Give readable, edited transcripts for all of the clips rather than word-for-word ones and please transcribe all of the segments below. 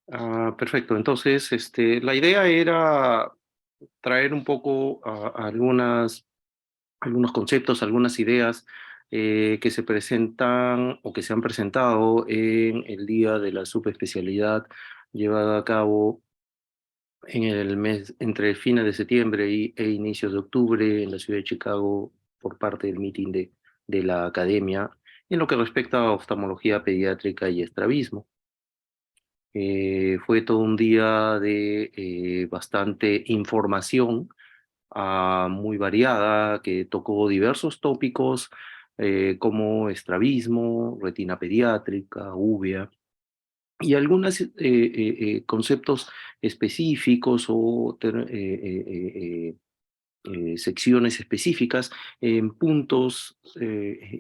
Perfecto. Entonces, la idea era traer un poco algunos conceptos, algunas ideas que se presentan o que se han presentado en el Día de la Subespecialidad llevada a cabo en el mes entre fines de septiembre e inicios de octubre en la ciudad de Chicago por parte del meeting de la academia en lo que respecta a oftalmología pediátrica y estrabismo. Fue todo un día de bastante información, muy variada, que tocó diversos tópicos como estrabismo, retina pediátrica, uvea, y algunos conceptos específicos o secciones específicas en puntos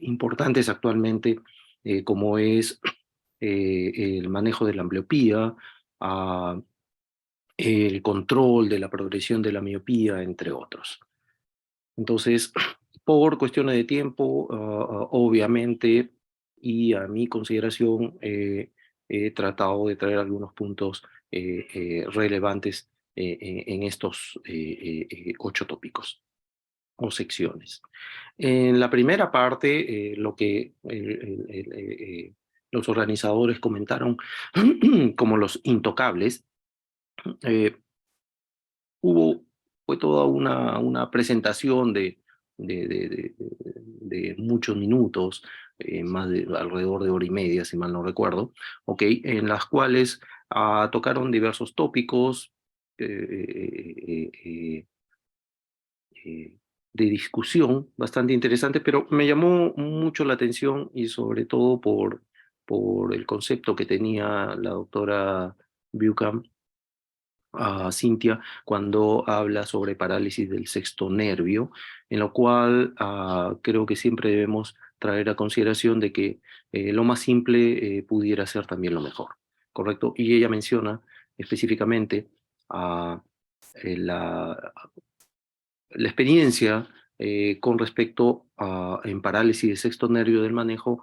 importantes actualmente, como es el manejo de la ambliopía, ah, el control de la progresión de la miopía, entre otros. Entonces, por cuestiones de tiempo, obviamente, y a mi consideración, he tratado de traer algunos puntos relevantes en estos 8 tópicos o secciones. En la primera parte, lo que los organizadores comentaron como los intocables, eh, hubo, fue toda una presentación de muchos minutos, más de alrededor de hora y media, si mal no recuerdo, ¿ok? En las cuales tocaron diversos tópicos de discusión bastante interesante, pero me llamó mucho la atención y sobre todo por el concepto que tenía la doctora Buchan, Cintia, cuando habla sobre parálisis del sexto nervio, en lo cual creo que siempre debemos traer a consideración de que lo más simple pudiera ser también lo mejor, ¿correcto? Y ella menciona específicamente ah, la experiencia con respecto a en parálisis de sexto nervio del manejo,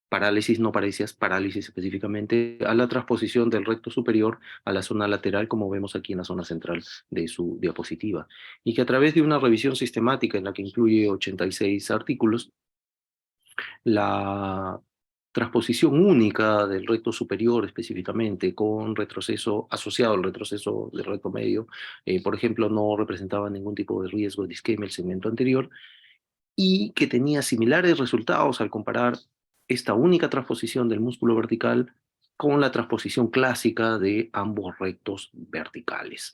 parálisis, no parecidas, parálisis específicamente, a la transposición del recto superior a la zona lateral, como vemos aquí en la zona central de su diapositiva, y que a través de una revisión sistemática en la que incluye 86 artículos, la transposición única del recto superior específicamente, con retroceso asociado al retroceso del recto medio, por ejemplo, no representaba ningún tipo de riesgo de isquemia el segmento anterior, y que tenía similares resultados al comparar esta única transposición del músculo vertical con la transposición clásica de ambos rectos verticales.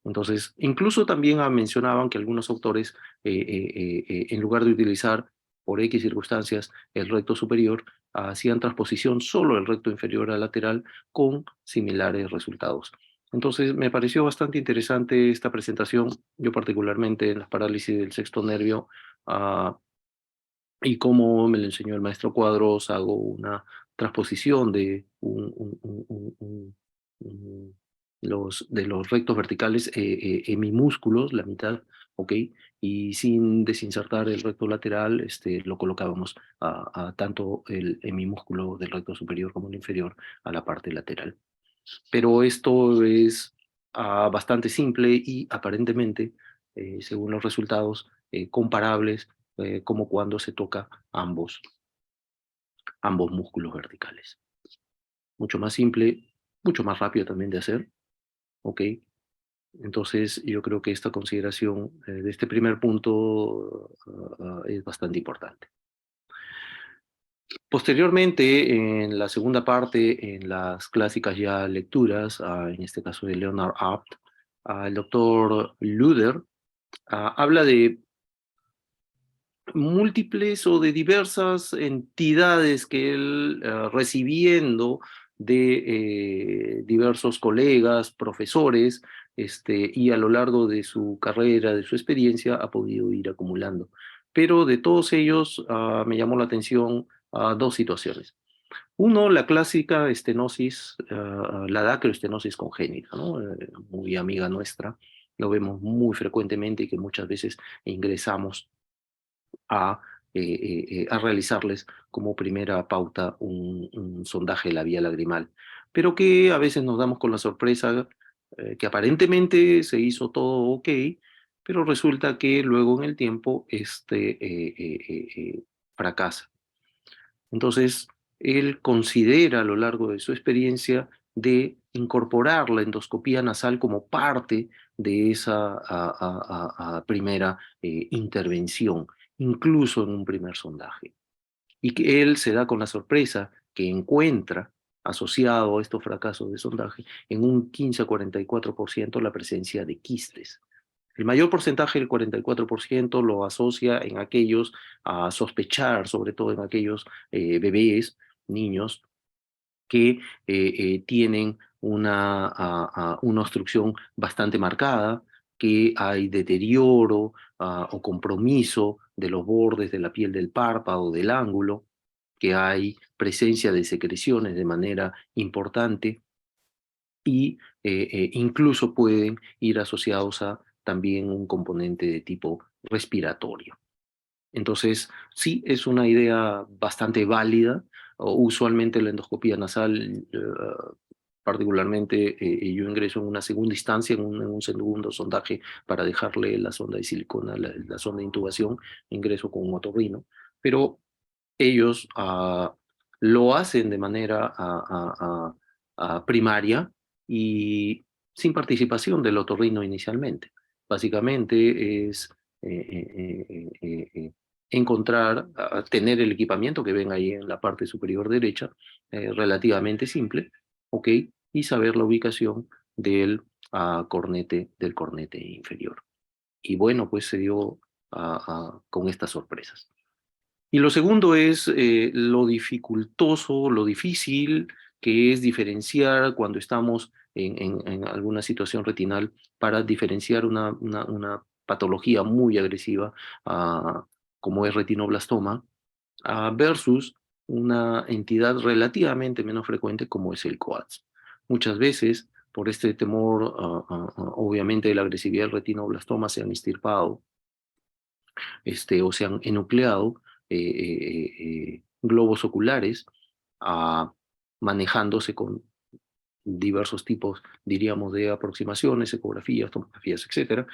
Entonces, incluso también mencionaban que algunos autores, en lugar de utilizar por X circunstancias el recto superior, hacían transposición solo del recto inferior al lateral con similares resultados. Entonces, me pareció bastante interesante esta presentación. Yo particularmente en las parálisis del sexto nervio, ah, y como me lo enseñó el maestro Cuadros, hago una transposición de de los rectos verticales hemimúsculos, la mitad, ¿ok? Y sin desinsertar el recto lateral, lo colocábamos a tanto el hemimúsculo del recto superior como el inferior a la parte lateral. Pero esto es bastante simple y aparentemente, según los resultados, comparables como cuando se toca ambos músculos verticales. Mucho más simple, mucho más rápido también de hacer, ¿ok? Entonces yo creo que esta consideración de este primer punto es bastante importante. Posteriormente, en la segunda parte, en las clásicas ya lecturas, en este caso de Leonard Abt, el doctor Luder habla de múltiples o de diversas entidades que él, recibiendo de diversos colegas, profesores, y a lo largo de su carrera, de su experiencia, ha podido ir acumulando. Pero de todos ellos, me llamó la atención dos situaciones. Uno, la clásica estenosis, la dacroestenosis congénita, ¿no? Muy amiga nuestra, lo vemos muy frecuentemente y que muchas veces ingresamos a, a realizarles como primera pauta un sondaje de la vía lagrimal. pero que a veces nos damos con la sorpresa que aparentemente se hizo todo ok, pero resulta que luego en el tiempo fracasa. Entonces, él considera a lo largo de su experiencia de incorporar la endoscopía nasal como parte de esa primera intervención, incluso en un primer sondaje. Y que él se da con la sorpresa que encuentra asociado a estos fracasos de sondaje en un 15 a 44% la presencia de quistes. El mayor porcentaje, el 44%, lo asocia en aquellos a sospechar, sobre todo en aquellos bebés, niños, que tienen una obstrucción bastante marcada, que hay deterioro o compromiso de los bordes de la piel del párpado, del ángulo, que hay presencia de secreciones de manera importante y incluso pueden ir asociados a también un componente de tipo respiratorio. Entonces, sí, es una idea bastante válida. Usualmente la endoscopía nasal, particularmente, yo ingreso en una segunda instancia, en un segundo sondaje para dejarle la sonda de silicona, la sonda de intubación, ingreso con un otorrino, pero ellos lo hacen de manera primaria y sin participación del otorrino inicialmente. Básicamente es encontrar, tener el equipamiento que ven ahí en la parte superior derecha, relativamente simple, ¿ok? Y saber la ubicación del cornete inferior. Y bueno, pues se dio con estas sorpresas. Y lo segundo es lo dificultoso, lo difícil que es diferenciar cuando estamos en alguna situación retinal para diferenciar una patología muy agresiva como es retinoblastoma versus una entidad relativamente menos frecuente como es el COATS. Muchas veces, por este temor, obviamente, de la agresividad del retinoblastoma se han extirpado o se han enucleado globos oculares manejándose con diversos tipos, diríamos, de aproximaciones, ecografías, tomografías, etcétera,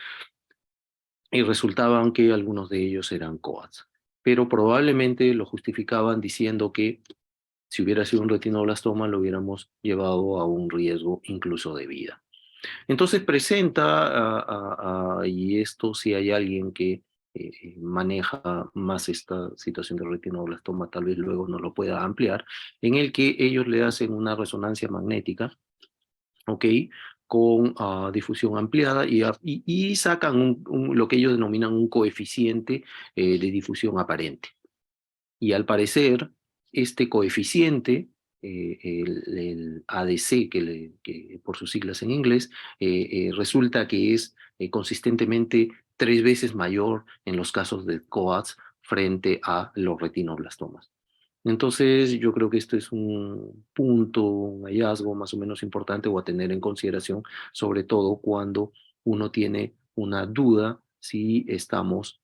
y resultaban que algunos de ellos eran COATs, pero probablemente lo justificaban diciendo que si hubiera sido un retinoblastoma lo hubiéramos llevado a un riesgo incluso de vida. Entonces presenta, y esto si hay alguien que maneja más esta situación de retinoblastoma, tal vez luego nos lo pueda ampliar, en el que ellos le hacen una resonancia magnética, ¿ok? Con difusión ampliada y sacan lo que ellos denominan un coeficiente de difusión aparente. Y al parecer, este coeficiente, el ADC, que por sus siglas en inglés, resulta que es consistentemente 3 veces mayor en los casos de COATS frente a los retinoblastomas. Entonces, yo creo que este es un punto, un hallazgo más o menos importante o a tener en consideración, sobre todo cuando uno tiene una duda si estamos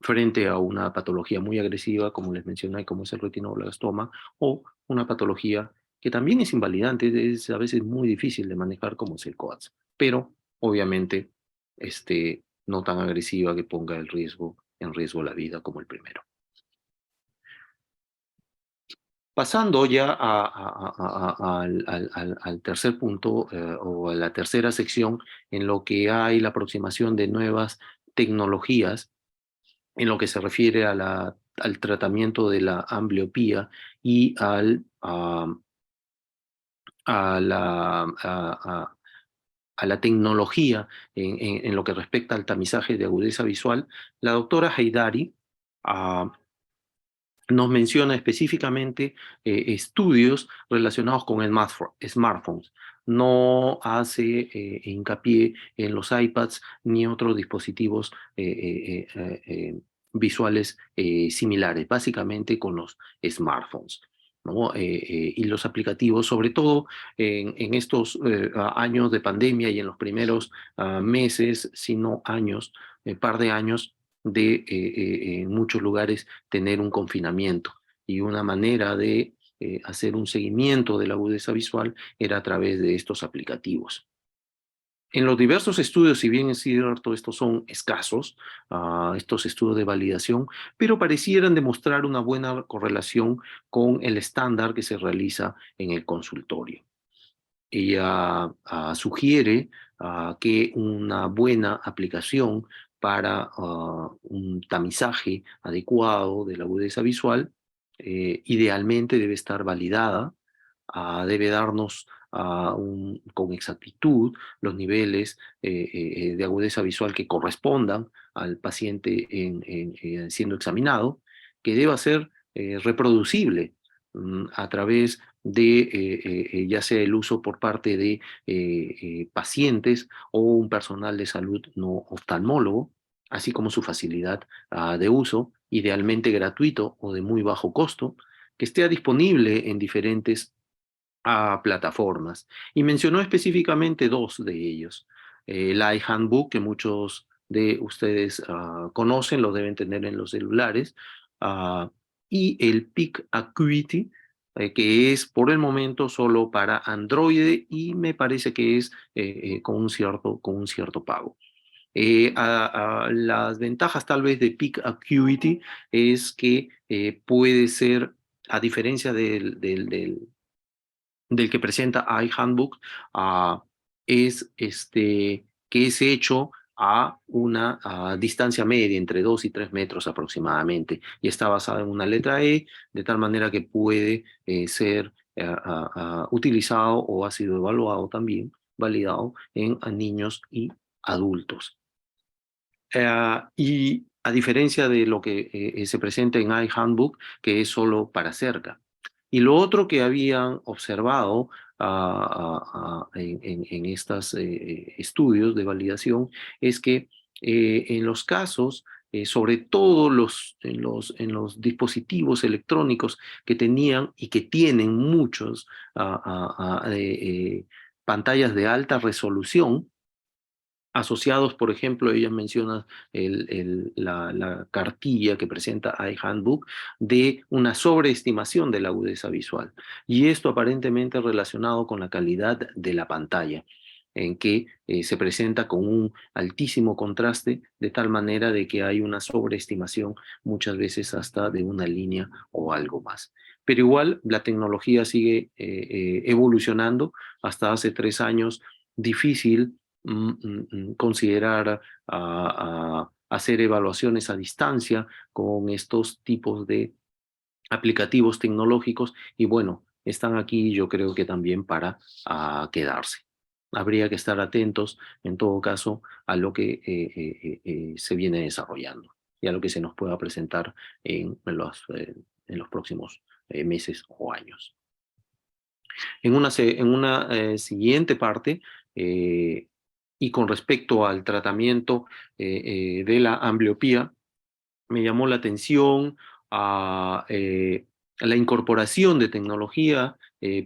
frente a una patología muy agresiva, como les mencioné, como es el retinoblastoma, o una patología que también es invalidante, es a veces muy difícil de manejar, como es el COATS, pero obviamente no tan agresiva que ponga en riesgo la vida como el primero. Pasando ya al tercer punto o a la tercera sección, en lo que hay la aproximación de nuevas tecnologías en lo que se refiere al tratamiento de la ambliopía y a, la, a la tecnología en lo que respecta al tamizaje de agudeza visual, la doctora Haidari nos menciona específicamente estudios relacionados con el smartphones. No hace hincapié en los iPads ni otros dispositivos visuales similares, básicamente con los smartphones, ¿no? Y los aplicativos, sobre todo en estos años de pandemia y en los primeros meses, si no años, par de años, de en muchos lugares tener un confinamiento y una manera de hacer un seguimiento de la agudeza visual era a través de estos aplicativos. En los diversos estudios, si bien es cierto, estos son escasos, estos estudios de validación, pero parecieran demostrar una buena correlación con el estándar que se realiza en el consultorio. Ella sugiere que una buena aplicación para un tamizaje adecuado de la agudeza visual idealmente debe estar validada, debe darnos con exactitud los niveles de agudeza visual que correspondan al paciente siendo examinado, que deba ser reproducible a través de ya sea el uso por parte de pacientes o un personal de salud no oftalmólogo, así como su facilidad de uso, idealmente gratuito o de muy bajo costo, que esté disponible en diferentes plataformas. Y mencionó específicamente dos de ellos. El iHandbook, que muchos de ustedes conocen, lo deben tener en los celulares, ah, y el Peak Acuity, que es por el momento solo para Android y me parece que es con un cierto pago. Las ventajas tal vez de Peak Acuity es que puede ser, a diferencia del que presenta iHandbook, es que es hecho a una distancia media entre 2 y 3 metros aproximadamente y está basado en una letra E, de tal manera que puede ser utilizado o ha sido evaluado también, validado en niños y adultos. Y a diferencia de lo que se presenta en iHandbook, que es solo para cerca. Y lo otro que habían observado en estos estudios de validación es que en los casos, sobre todo en los dispositivos electrónicos que tenían y que tienen muchos pantallas de alta resolución, asociados, por ejemplo, ella menciona la cartilla que presenta iHandbook de una sobreestimación de la agudeza visual. Y esto aparentemente relacionado con la calidad de la pantalla, en que se presenta con un altísimo contraste, de tal manera de que hay una sobreestimación muchas veces hasta de una línea o algo más. Pero igual la tecnología sigue evolucionando. Hasta hace 3 años, difícil considerar hacer evaluaciones a distancia con estos tipos de aplicativos tecnológicos y bueno, están aquí yo creo que también para quedarse. Habría que estar atentos en todo caso a lo que se viene desarrollando y a lo que se nos pueda presentar en los próximos meses o años. En una siguiente parte, eh, y con respecto al tratamiento de la ambliopía, me llamó la atención la incorporación de tecnología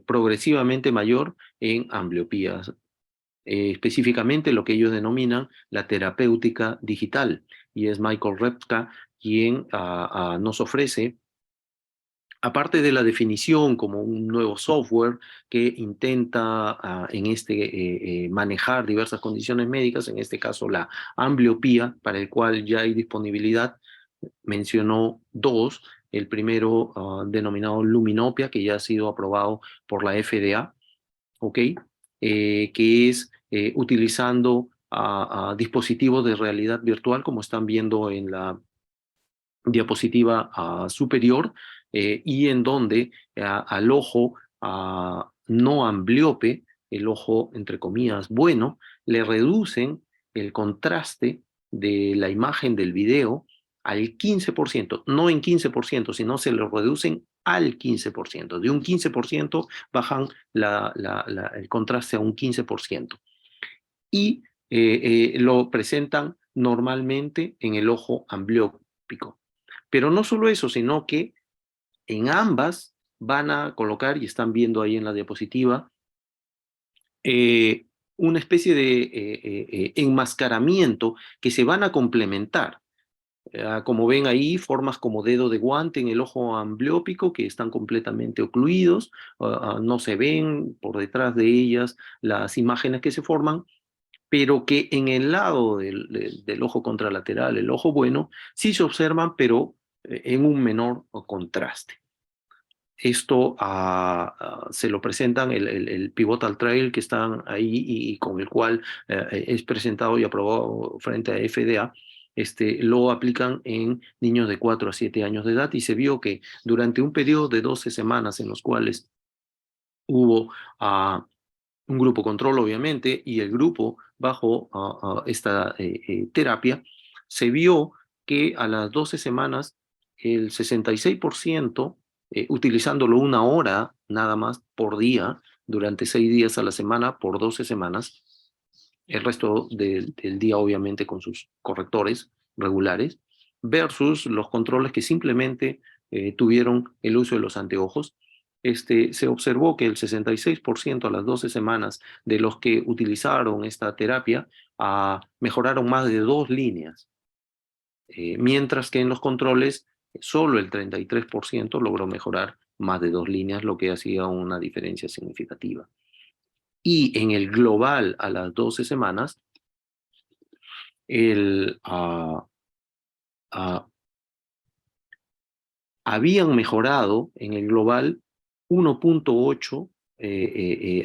progresivamente mayor en ambliopías, específicamente lo que ellos denominan la terapéutica digital, y es Michael Repka quien nos ofrece, aparte de la definición como un nuevo software que intenta manejar diversas condiciones médicas, en este caso la ambliopía, para el cual ya hay disponibilidad, mencionó dos. El primero denominado Luminopia, que ya ha sido aprobado por la FDA, ¿ok? Que es utilizando dispositivos de realidad virtual, como están viendo en la diapositiva superior, y en donde al ojo no ambliope, el ojo entre comillas bueno, le reducen el contraste de la imagen del video al 15%, no en 15%, sino se lo reducen al 15%. De un 15% bajan el contraste a un 15%. Y lo presentan normalmente en el ojo ambliópico. Pero no solo eso, sino que en ambas van a colocar, y están viendo ahí en la diapositiva, una especie de enmascaramiento que se van a complementar. Como ven ahí, formas como dedo de guante en el ojo ambliópico que están completamente ocluidos, no se ven por detrás de ellas las imágenes que se forman, pero que en el lado del ojo contralateral, el ojo bueno, sí se observan, pero en un menor contraste. Esto se lo presentan el pivotal trail que están ahí y con el cual es presentado y aprobado frente a FDA. Lo aplican en niños de 4 a 7 años de edad y se vio que durante un periodo de 12 semanas en los cuales hubo un grupo control, obviamente, y el grupo bajo esta terapia, se vio que a las 12 semanas el 66%, utilizándolo una hora nada más por día, durante 6 días a la semana por 12 semanas, el resto del día obviamente con sus correctores regulares, versus los controles que simplemente tuvieron el uso de los anteojos. Se observó que el 66% a las 12 semanas de los que utilizaron esta terapia mejoraron más de 2 líneas, mientras que en los controles solo el 33% logró mejorar más de 2 líneas, lo que hacía una diferencia significativa. Y en el global a las 12 semanas, el, habían mejorado en el global 1.8,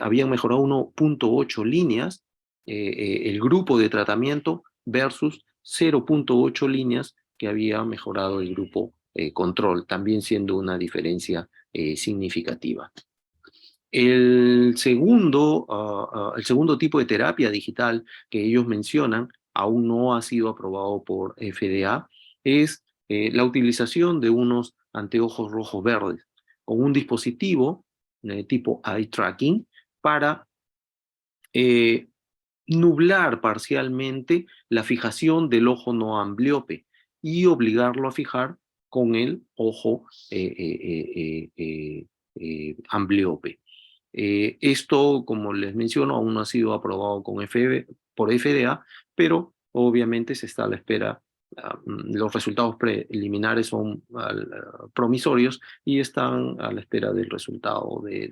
habían mejorado 1.8 líneas el grupo de tratamiento versus 0.8 líneas que había mejorado el grupo control, también siendo una diferencia significativa. El segundo tipo de terapia digital que ellos mencionan, aún no ha sido aprobado por FDA, es la utilización de unos anteojos rojos verdes con un dispositivo tipo eye tracking para eh, nublar parcialmente la fijación del ojo no ambliope y obligarlo a fijar con el ojo ambliope. Esto, como les menciono, aún no ha sido aprobado por FDA, pero obviamente se está a la espera. Los resultados preliminares son promisorios y están a la espera del resultado de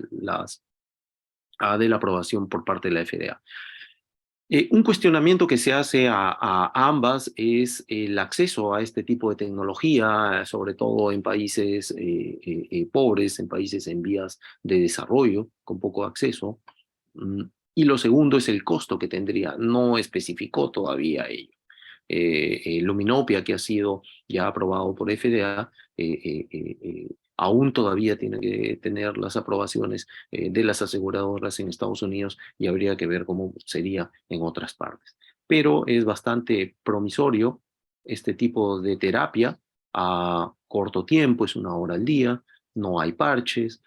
la aprobación por parte de la FDA. Un cuestionamiento que se hace a ambas es el acceso a este tipo de tecnología, sobre todo en países pobres, en países en vías de desarrollo, con poco acceso. Mm, Y lo segundo es el costo que tendría. No especificó todavía ello. Luminopia, que ha sido ya aprobado por FDA, aún todavía tiene que tener las aprobaciones de las aseguradoras en Estados Unidos y habría que ver cómo sería en otras partes. Pero es bastante promisorio este tipo de terapia a corto tiempo, es 1 hora al día, no hay parches.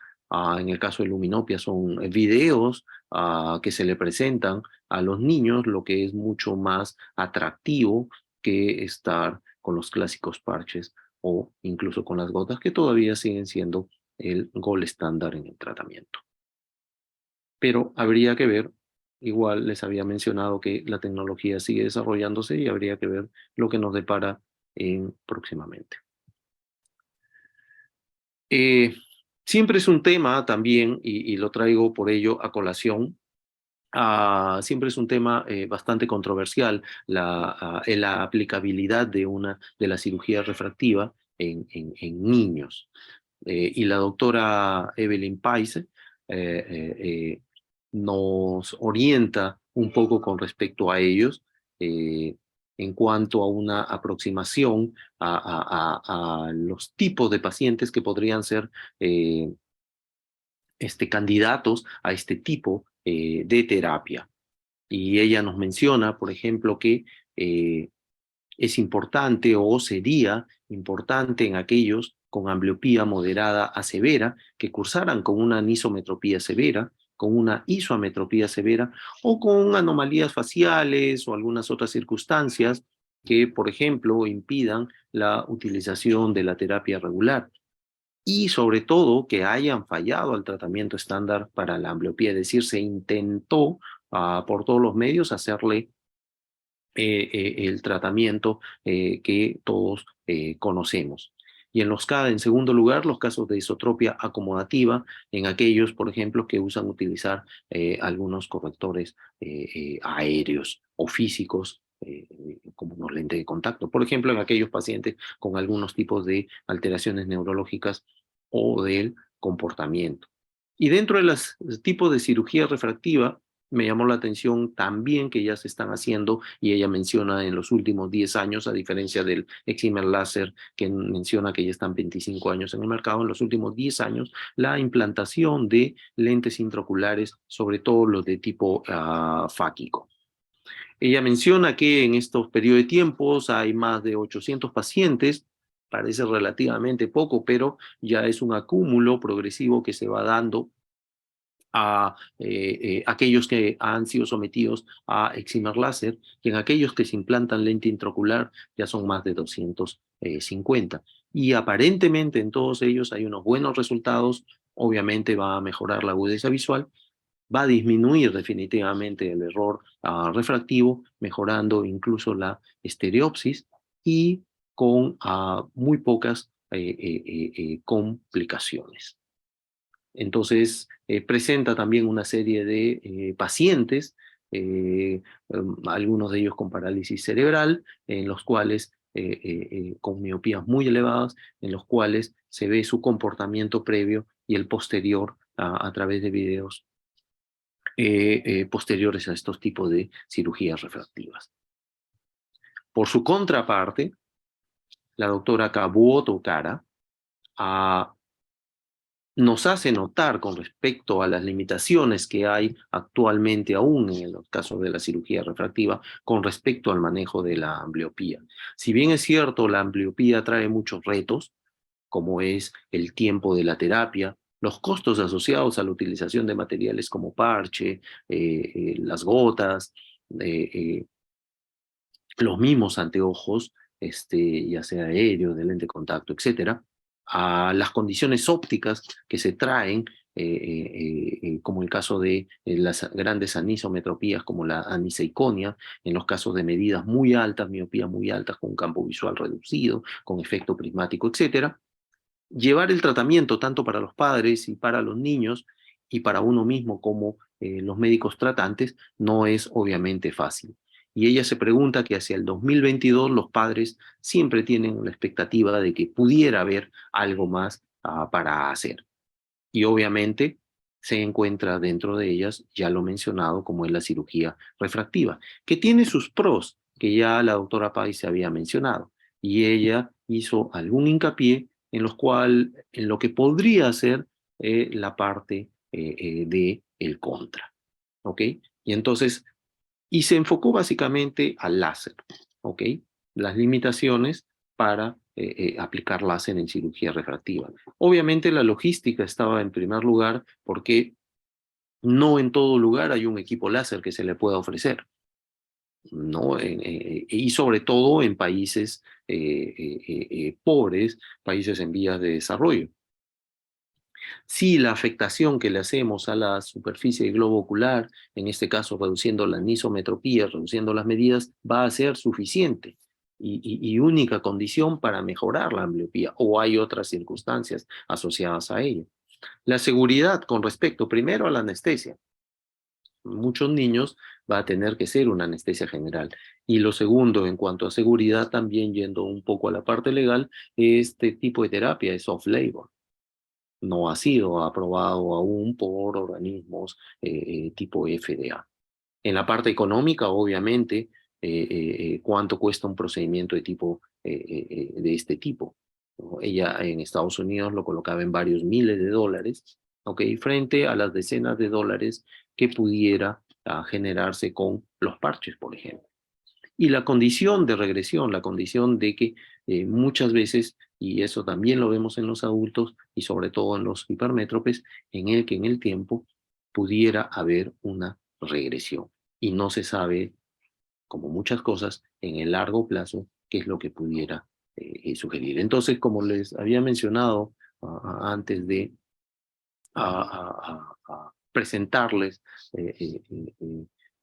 En el caso de Luminopia son videos que se le presentan a los niños, lo que es mucho más atractivo que estar con los clásicos parches o incluso con las gotas, que todavía siguen siendo el gold estándar en el tratamiento. Pero habría que ver, igual les había mencionado que la tecnología sigue desarrollándose y habría que ver lo que nos depara próximamente. Eh, Siempre es un tema también, y lo traigo por ello a colación. Siempre es un tema bastante controversial la aplicabilidad de la cirugía refractiva en niños. Y la doctora Evelyn Pais nos orienta un poco con respecto a ellos eh, en cuanto a una aproximación a los tipos de pacientes que podrían ser candidatos a este tipo de terapia. Y ella nos menciona, por ejemplo, que es importante o sería importante en aquellos con ambliopía moderada a severa que cursaran con una anisometropía severa, con una isoametropía severa o con anomalías faciales o algunas otras circunstancias que, por ejemplo, impidan la utilización de la terapia regular. Y sobre todo que hayan fallado al tratamiento estándar para la ambliopía, es decir, se intentó por todos los medios hacerle el tratamiento que todos conocemos. Y en segundo lugar, los casos de isotropia acomodativa, en aquellos, por ejemplo, que usan utilizar algunos correctores aéreos o físicos, como unos lentes de contacto. Por ejemplo, en aquellos pacientes con algunos tipos de alteraciones neurológicas o del comportamiento. Y dentro de los tipos de cirugía refractiva, me llamó la atención también que ya se están haciendo, y ella menciona en los últimos 10 años, a diferencia del excimer láser, que menciona que ya están 25 años en el mercado, en los últimos 10 años, la implantación de lentes intraoculares, sobre todo los de tipo fáquico. Ella menciona que en estos periodos de tiempos hay más de 800 pacientes, parece relativamente poco, pero ya es un acúmulo progresivo que se va dando a aquellos que han sido sometidos a excimer láser, y en aquellos que se implantan lente intraocular ya son más de 250. Y aparentemente en todos ellos hay unos buenos resultados. Obviamente va a mejorar la agudeza visual, va a disminuir definitivamente el error refractivo, mejorando incluso la estereopsis y con muy pocas complicaciones. Entonces, presenta también una serie de pacientes, algunos de ellos con parálisis cerebral, en los cuales, con miopías muy elevadas, en los cuales se ve su comportamiento previo y el posterior a través de videos posteriores a estos tipos de cirugías refractivas. Por su contraparte, la doctora Kabuoto Kara nos hace notar con respecto a las limitaciones que hay actualmente aún en el caso de la cirugía refractiva con respecto al manejo de la ambliopía. Si bien es cierto, la ambliopía trae muchos retos, como es el tiempo de la terapia, los costos asociados a la utilización de materiales como parche, las gotas, eh, eh, los mismos anteojos, ya sea aéreo, de lente de contacto, etcétera, a las condiciones ópticas que se traen, como el caso de las grandes anisometropías como la aniseiconia, en los casos de medidas muy altas, miopía muy altas, con un campo visual reducido, con efecto prismático, etcétera. Llevar el tratamiento tanto para los padres y para los niños y para uno mismo como los médicos tratantes no es obviamente fácil. Y ella se pregunta que hacia el 2022 los padres siempre tienen la expectativa de que pudiera haber algo más para hacer. Y obviamente se encuentra dentro de ellas, ya lo mencionado, como es la cirugía refractiva, que tiene sus pros, que ya la doctora Pais se había mencionado. Y ella hizo algún hincapié en lo que podría ser la parte de el contra. ¿Ok? Y entonces, y se enfocó básicamente al láser. ¿Ok? Las limitaciones para aplicar láser en cirugía refractiva. Obviamente la logística estaba en primer lugar porque no en todo lugar hay un equipo láser que se le pueda ofrecer, ¿no? Y sobre todo en países pobres, países en vías de desarrollo. Si la afectación que le hacemos a la superficie del globo ocular, en este caso reduciendo la anisometropía, reduciendo las medidas, va a ser suficiente y única condición para mejorar la ambliopía, o hay otras circunstancias asociadas a ello. La seguridad con respecto primero a la anestesia. Muchos niños va a tener que ser una anestesia general. Y lo segundo, en cuanto a seguridad, también yendo un poco a la parte legal, este tipo de terapia es off-label, no ha sido aprobado aún por organismos tipo FDA. En la parte económica, obviamente, cuánto cuesta un procedimiento de este tipo, ¿no? Ella en Estados Unidos lo colocaba en varios miles de dólares, ¿ok? Frente a las decenas de dólares que pudiera generarse con los parches, por ejemplo. Y la condición de regresión, la condición de que muchas veces, y eso también lo vemos en los adultos y sobre todo en los hipermétropes, en el que en el tiempo pudiera haber una regresión. Y no se sabe, como muchas cosas, en el largo plazo, qué es lo que pudiera sugerir. Entonces, como les había mencionado antes de presentarles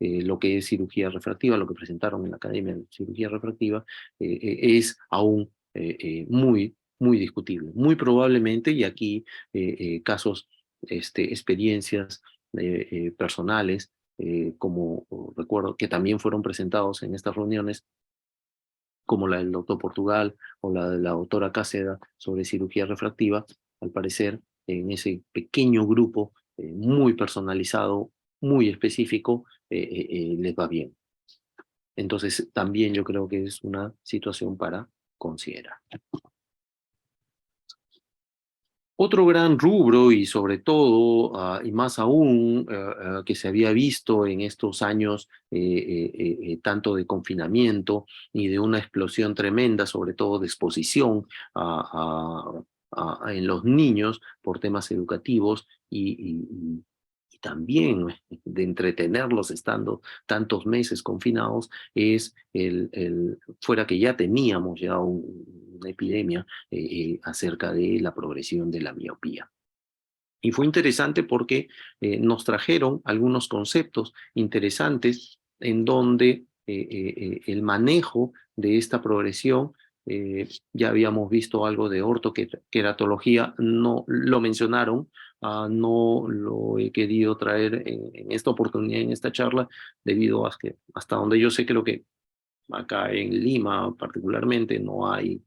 lo que es cirugía refractiva, lo que presentaron en la Academia de Cirugía Refractiva, es aún muy discutible. Muy probablemente, y aquí casos, experiencias personales, como recuerdo que también fueron presentados en estas reuniones, como la del doctor Portugal o la de la doctora Cáceda sobre cirugía refractiva, al parecer en ese pequeño grupo muy personalizado, muy específico, les va bien. Entonces también yo creo que es una situación para considerar. Otro gran rubro y sobre todo, y más aún, que se había visto en estos años tanto de confinamiento y de una explosión tremenda, sobre todo de exposición en los niños por temas educativos y también de entretenerlos estando tantos meses confinados, es fuera que ya teníamos ya una epidemia acerca de la progresión de la miopía. Y fue interesante porque nos trajeron algunos conceptos interesantes en donde el manejo de esta progresión, ya habíamos visto algo de ortoqueratología, no lo mencionaron, no lo he querido traer en esta oportunidad, en esta charla, debido a que hasta donde yo sé, creo que acá en Lima particularmente no hay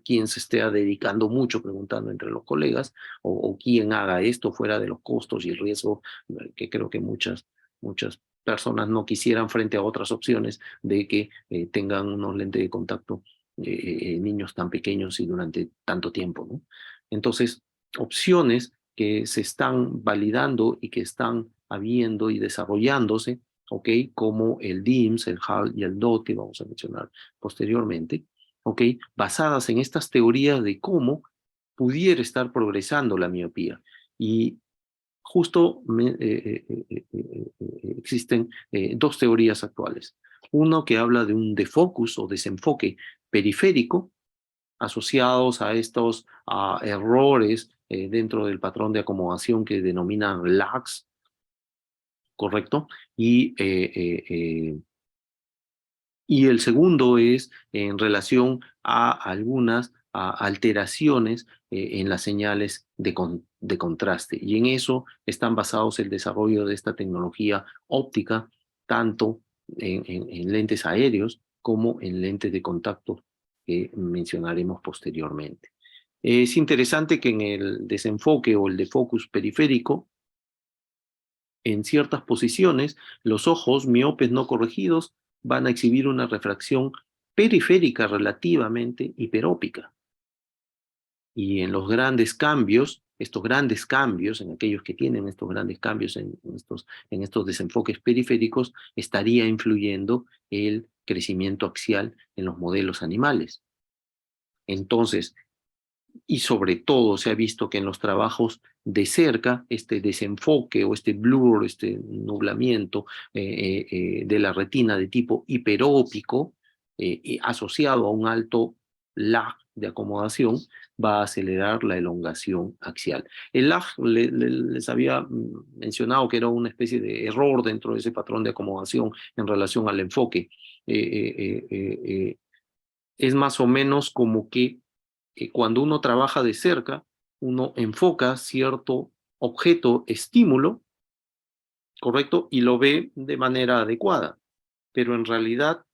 quien se esté dedicando mucho preguntando entre los colegas o quien haga esto fuera de los costos y el riesgo que creo que muchas personas no quisieran frente a otras opciones de que tengan unos lentes de contacto niños tan pequeños y durante tanto tiempo, ¿no? Entonces, opciones que se están validando y que están habiendo y desarrollándose, ¿ok? Como el DIMS, el HAL y el DOT, que vamos a mencionar posteriormente, ¿ok? Basadas en estas teorías de cómo pudiera estar progresando la miopía. Y justo existen dos teorías actuales. Uno que habla de un defocus o desenfoque periférico asociados a estos errores dentro del patrón de acomodación que denominan lags, ¿correcto? Y el segundo es en relación a algunas alteraciones en las señales de contraste. Y en eso están basados el desarrollo de esta tecnología óptica, tanto en lentes aéreos como en lentes de contacto que mencionaremos posteriormente. Es interesante que en el desenfoque o el defocus periférico, en ciertas posiciones, los ojos miopes no corregidos van a exhibir una refracción periférica relativamente hiperópica. Y en los grandes cambios, estos grandes cambios, en aquellos que tienen estos grandes cambios en estos desenfoques periféricos, estaría influyendo el crecimiento axial en los modelos animales. Entonces, y sobre todo se ha visto que en los trabajos de cerca, este desenfoque o este blur, este nublamiento de la retina de tipo hiperópico, asociado a un alto lag de acomodación, va a acelerar la elongación axial. El lag les había mencionado que era una especie de error dentro de ese patrón de acomodación en relación al enfoque. Es más o menos como que cuando uno trabaja de cerca, uno enfoca cierto objeto, estímulo, ¿correcto? Y lo ve de manera adecuada. Pero en realidad,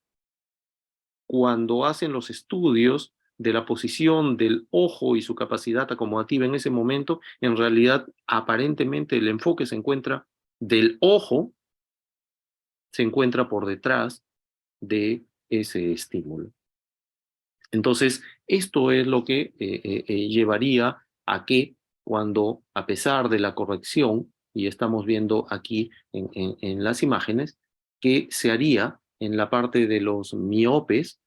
cuando hacen los estudios de la posición del ojo y su capacidad acomodativa en ese momento, en realidad, aparentemente el enfoque se encuentra del ojo, se encuentra por detrás de ese estímulo. Entonces, esto es lo que llevaría a que cuando, a pesar de la corrección, y estamos viendo aquí en las imágenes, que se haría en la parte de los miopes,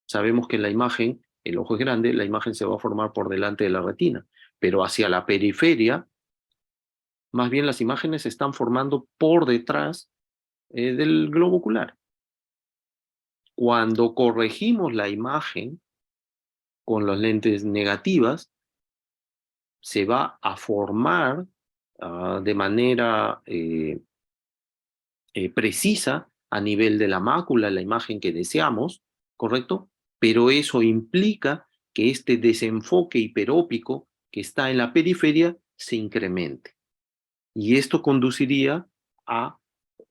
sabemos que la imagen, el ojo es grande, la imagen se va a formar por delante de la retina, pero hacia la periferia, más bien las imágenes se están formando por detrás del globo ocular. Cuando corregimos la imagen con las lentes negativas, se va a formar de manera precisa a nivel de la mácula, la imagen que deseamos, ¿correcto? Pero eso implica que este desenfoque hiperópico que está en la periferia se incremente. Y esto conduciría a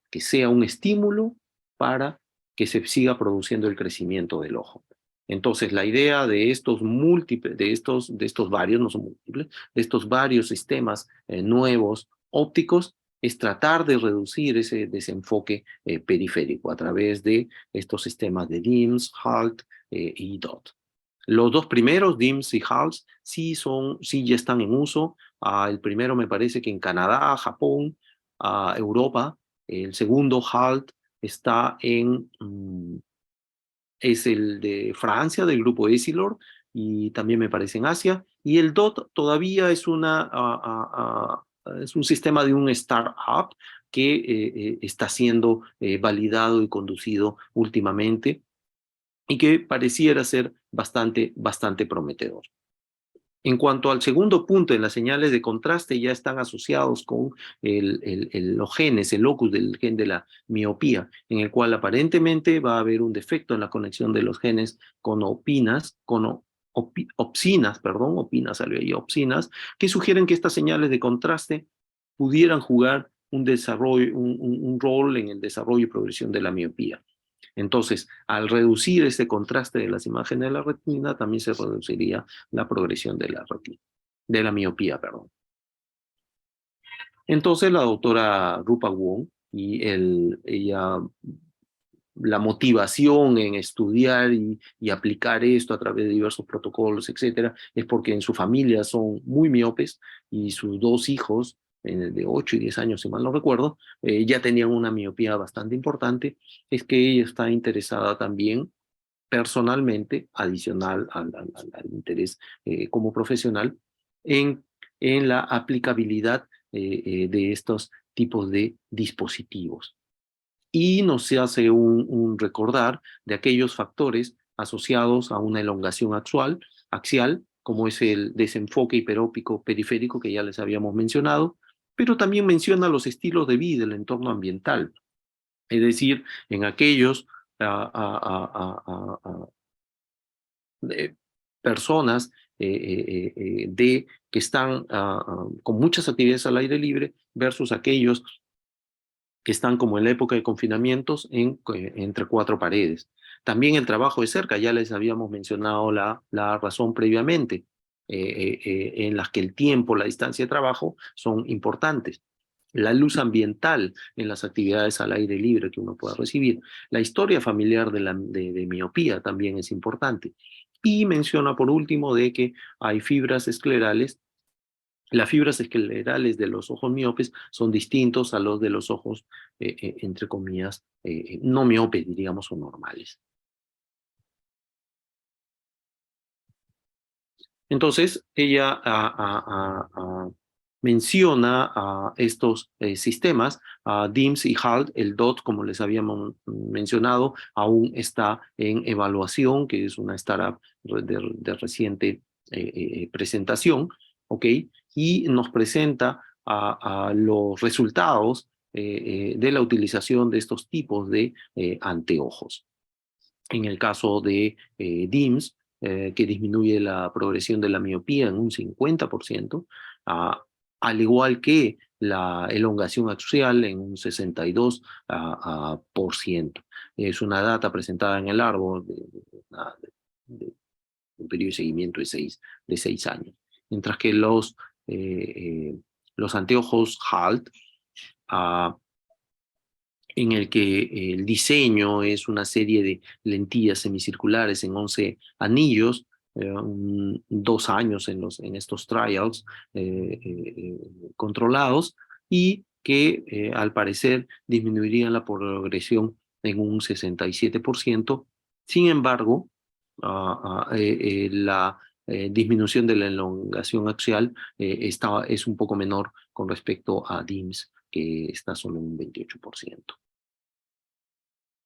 que sea un estímulo para que se siga produciendo el crecimiento del ojo. Entonces, la idea de estos múltiples, de estos varios, no son múltiples, de estos varios sistemas nuevos ópticos, es tratar de reducir ese desenfoque periférico a través de estos sistemas de DIMS, HALT y DOT. Los dos primeros, DIMS y HALT, sí ya están en uso. El primero me parece que en Canadá, Japón, Europa. El segundo, HALT, está es el de Francia, del grupo Essilor, y también me parece en Asia. Y el DOT todavía es es un sistema de un startup que está siendo validado y conducido últimamente y que pareciera ser bastante prometedor. En cuanto al segundo punto, en las señales de contraste ya están asociados con los genes, el locus del gen de la miopía, en el cual aparentemente va a haber un defecto en la conexión de los genes con opsinas, perdón, opinas, salió ahí, opsinas, que sugieren que estas señales de contraste pudieran jugar un rol en el desarrollo y progresión de la miopía. Entonces, al reducir ese contraste de las imágenes de la retina, también se reduciría la progresión de la retina, de la miopía, perdón. Entonces, la doctora Rupa Wong ella, la motivación en estudiar y aplicar esto a través de diversos protocolos, etcétera, es porque en su familia son muy miopes y sus dos hijos, de 8 y 10 años, si mal no recuerdo, ya tenían una miopía bastante importante. Es que ella está interesada también personalmente, adicional al interés como profesional, en, en la aplicabilidad de estos tipos de dispositivos. Y nos hace un recordar de aquellos factores asociados a una elongación axial, como es el desenfoque hiperópico periférico que ya les habíamos mencionado, pero también menciona los estilos de vida, el entorno ambiental, es decir, en aquellos ah, ah, ah, ah, ah, ah, personas que están con muchas actividades al aire libre versus aquellos que están como en la época de confinamientos entre cuatro paredes. También el trabajo de cerca, ya les habíamos mencionado la razón previamente, en las que el tiempo, la distancia de trabajo son importantes. La luz ambiental en las actividades al aire libre que uno pueda recibir. La historia familiar de miopía también es importante. Y menciona por último de que hay fibras esclerales. Las fibras esclerales de los ojos miopes son distintos a los de los ojos, entre comillas, no miopes, diríamos, o normales. Entonces, ella menciona a estos sistemas, a DIMS y HALT, el DOT, como les habíamos mencionado, aún está en evaluación, que es una startup de reciente presentación, ¿ok? Y nos presenta a los resultados de la utilización de estos tipos de anteojos. En el caso de DIMS, que disminuye la progresión de la miopía en un 50%, al igual que la elongación axial en un 62%. Es una data presentada en el árbol de un periodo de seguimiento de seis años. Mientras que los anteojos HALT, en el que el diseño es una serie de lentillas semicirculares en 11 anillos, 2 años en estos trials controlados, y que al parecer disminuirían la progresión en un 67%. Sin embargo, la disminución de la elongación axial es un poco menor con respecto a DIMS, que está solo en un 28%.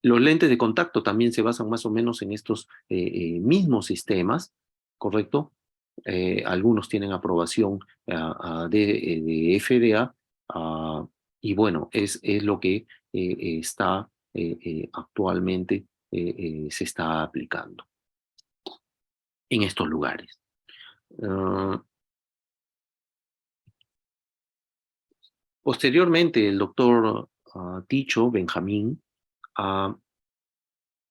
Los lentes de contacto también se basan más o menos en estos mismos sistemas, ¿correcto? Algunos tienen aprobación de FDA, y bueno, es lo que actualmente se está aplicando en estos lugares. Posteriormente, el doctor Ticho Benjamín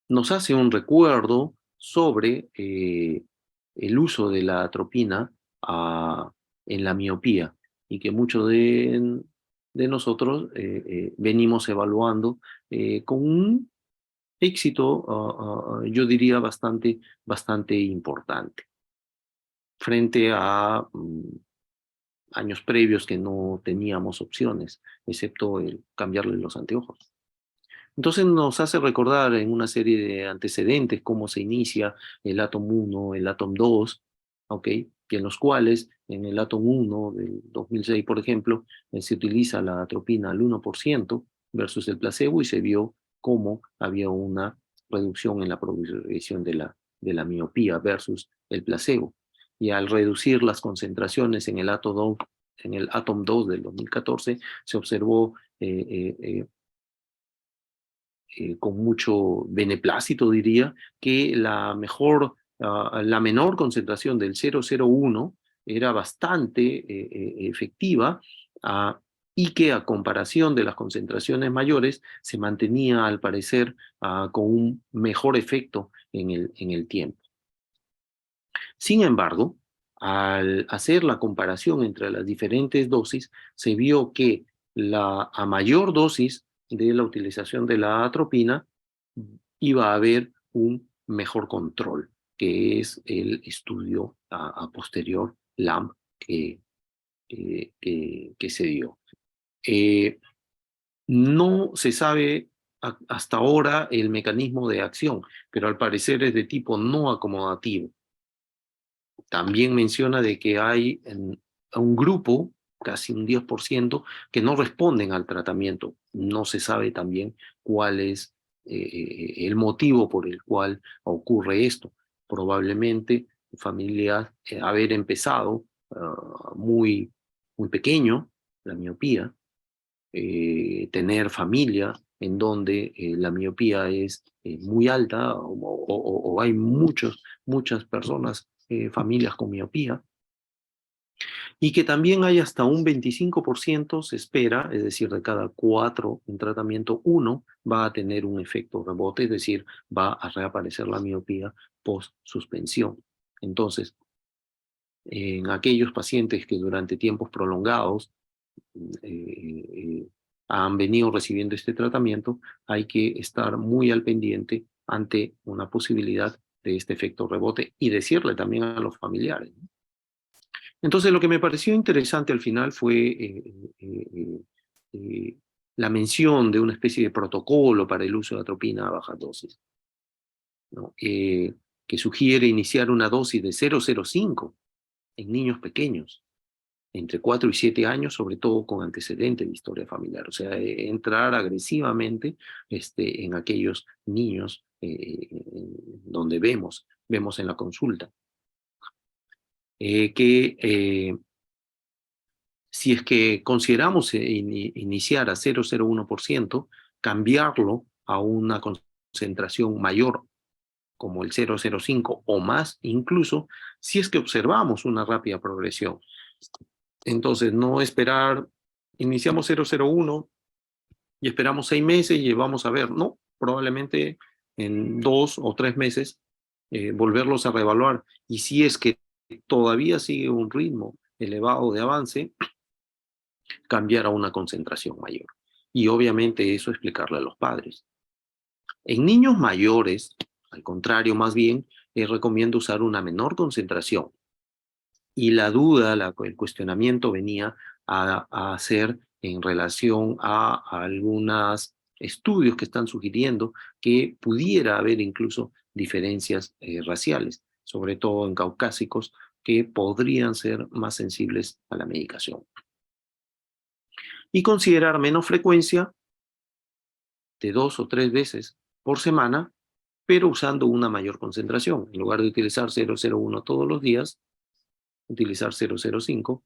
nos hace un recuerdo sobre el uso de la atropina en la miopía y que muchos de nosotros venimos evaluando con un éxito, yo diría, bastante importante frente a años previos que no teníamos opciones, excepto el cambiarle los anteojos. Entonces nos hace recordar en una serie de antecedentes cómo se inicia el Atom 1, el Atom 2, ¿ok? Que en los cuales, en el Atom 1 del 2006, por ejemplo, se utiliza la atropina al 1% versus el placebo y se vio cómo había una reducción en la progresión de la miopía versus el placebo. Y al reducir las concentraciones en el Atom 2 del 2014, se observó con mucho beneplácito, diría, que la menor concentración del 0,01 era bastante efectiva y que a comparación de las concentraciones mayores se mantenía al parecer con un mejor efecto en el tiempo. Sin embargo, al hacer la comparación entre las diferentes dosis, se vio que a mayor dosis de la utilización de la atropina iba a haber un mejor control, que es el estudio a posterior LAMP que se dio. No se sabe hasta ahora el mecanismo de acción, pero al parecer es de tipo no acomodativo. También menciona de que hay un grupo, casi un 10%, que no responden al tratamiento. No se sabe también cuál es el motivo por el cual ocurre esto. Probablemente familias haber empezado muy pequeño, la miopía, tener familia en donde la miopía es muy alta o hay muchas personas, familias con miopía, y que también hay hasta un 25% se espera, es decir, de cada 4 en tratamiento, 1 va a tener un efecto rebote, es decir, va a reaparecer la miopía post suspensión. Entonces, en aquellos pacientes que durante tiempos prolongados han venido recibiendo este tratamiento, hay que estar muy al pendiente ante una posibilidad de este efecto rebote y decirle también a los familiares. Entonces, lo que me pareció interesante al final fue eh, la mención de una especie de protocolo para el uso de atropina a bajas dosis, ¿no? Que sugiere iniciar una dosis de 0,05 en niños pequeños, entre 4 y 7 años, sobre todo con antecedentes de historia familiar. O sea, entrar agresivamente en aquellos niños donde vemos en la consulta. Si es que consideramos iniciar a 0,01%, cambiarlo a una concentración mayor como el 0,05 o más, incluso si es que observamos una rápida progresión. Entonces, no esperar, iniciamos 0,01 y esperamos 6 meses y vamos a ver, no, probablemente en 2 o 3 meses volverlos a reevaluar. Y si es que todavía sigue un ritmo elevado de avance, cambiar a una concentración mayor. Y obviamente eso explicarle a los padres. En niños mayores, al contrario, más bien, recomiendo usar una menor concentración. Y la duda, el cuestionamiento venía a hacer en relación a algunos estudios que están sugiriendo que pudiera haber incluso diferencias raciales, sobre todo en caucásicos, que podrían ser más sensibles a la medicación. Y considerar menos frecuencia de 2 o 3 veces por semana, pero usando una mayor concentración. En lugar de utilizar 0,01 todos los días, utilizar 0,05,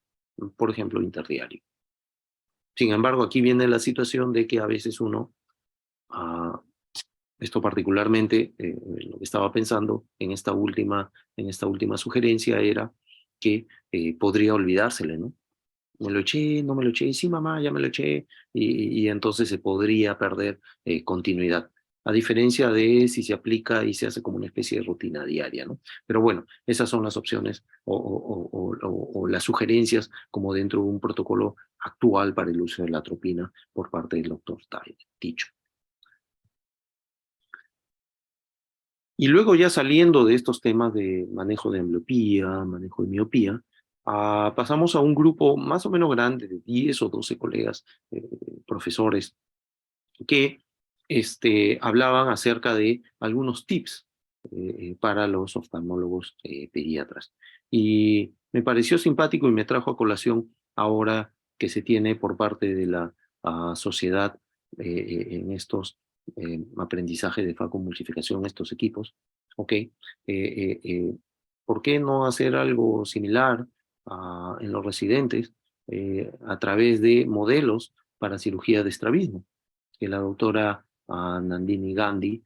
por ejemplo, interdiario. Sin embargo, aquí viene la situación de que a veces uno Ah, esto particularmente, lo que estaba pensando en esta última sugerencia era que podría olvidársele, ¿no? Me lo eché, no me lo eché, sí mamá, ya me lo eché, y entonces se podría perder continuidad. A diferencia de si se aplica y se hace como una especie de rutina diaria, ¿no? Pero bueno, esas son las opciones o las sugerencias como dentro de un protocolo actual para el uso de la atropina por parte del doctor Ticho. Y luego ya saliendo de estos temas de manejo de ambliopía, manejo de miopía, pasamos a un grupo más o menos grande de 10 o 12 colegas, profesores, que hablaban acerca de algunos tips para los oftalmólogos pediatras. Y me pareció simpático y me trajo a colación ahora que se tiene por parte de la sociedad en estos aprendizajes de facomulsificación, estos equipos, ¿ok? ¿Por qué no hacer algo similar en los residentes a través de modelos para cirugía de estrabismo, que la doctora Nandini Gandhi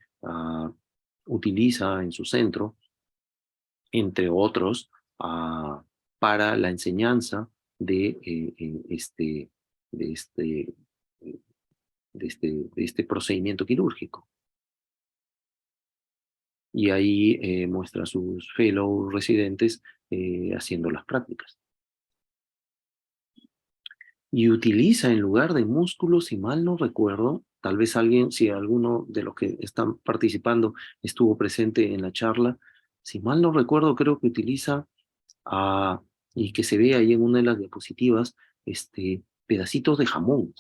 utiliza en su centro, entre otros, para la enseñanza de, de, este, eh, de este procedimiento quirúrgico. Y ahí muestra a sus fellow residentes haciendo las prácticas. Y utiliza en lugar de músculos, si mal no recuerdo, tal vez alguien, si alguno de los que están participando estuvo presente en la charla, si mal no recuerdo, creo que utiliza, y que se ve ahí en una de las diapositivas, pedacitos de jamón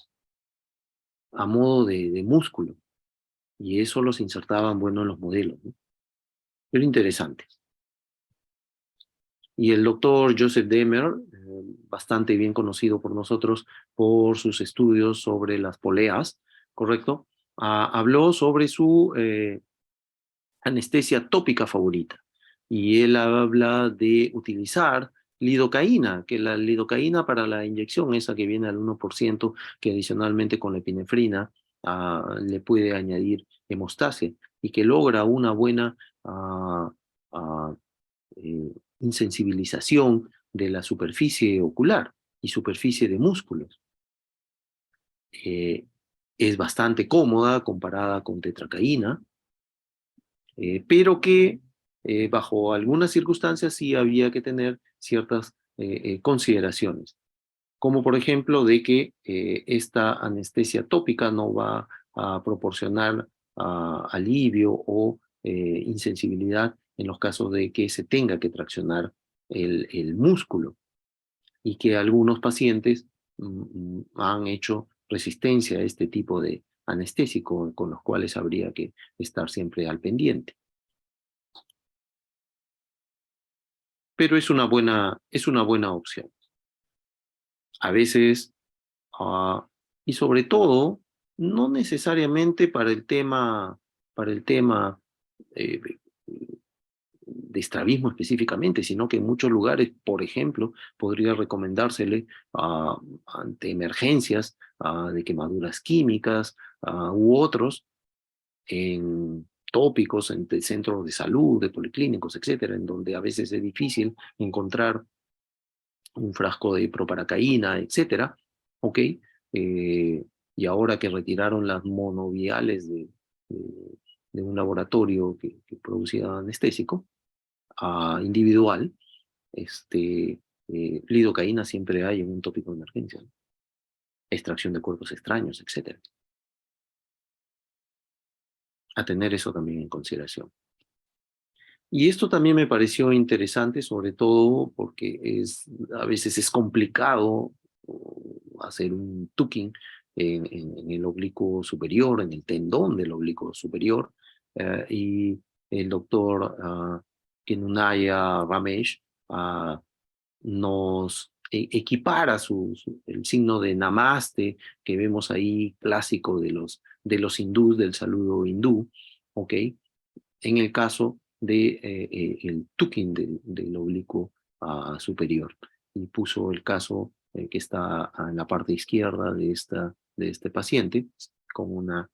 a modo de músculo, y eso los insertaban, bueno, en los modelos, ¿no? Pero interesante. Y el doctor Joseph Demer, bastante bien conocido por nosotros por sus estudios sobre las poleas, ¿correcto? Habló sobre su anestesia tópica favorita. Y él habla de utilizar lidocaína, que la lidocaína para la inyección, esa que viene al 1%, que adicionalmente con la epinefrina le puede añadir hemostasia y que logra una buena ah, ah, insensibilización de la superficie ocular y superficie de músculos. Eh, es bastante cómoda comparada con tetracaína, pero que bajo algunas circunstancias sí había que tener ciertas consideraciones, como por ejemplo de que esta anestesia tópica no va a proporcionar alivio o insensibilidad en los casos de que se tenga que traccionar el músculo y que algunos pacientes han hecho resistencia a este tipo de anestésico con los cuales habría que estar siempre al pendiente. Pero es una buena opción. A veces, y sobre todo, no necesariamente para el tema eh, de estrabismo específicamente, sino que en muchos lugares, por ejemplo, podría recomendársele ante emergencias de quemaduras químicas u otros, en tópicos, en centros de salud, de policlínicos, etcétera, en donde a veces es difícil encontrar un frasco de proparacaína, etcétera, ¿ok? Y ahora que retiraron las monoviales de un laboratorio que producía anestésico individual, lidocaína siempre hay en un tópico de emergencia, ¿no? Extracción de cuerpos extraños, etcétera. A tener eso también en consideración. Y esto también me pareció interesante, sobre todo porque a veces es complicado hacer un tucking en el oblicuo superior, en el tendón del oblicuo superior, y el doctor Kenunaya Ramesh nos equipara el signo de Namaste que vemos ahí clásico de los hindús, del saludo hindú, ¿ok? En el caso de el tuking del oblicuo superior. Y puso el caso que está en la parte izquierda de este paciente, con una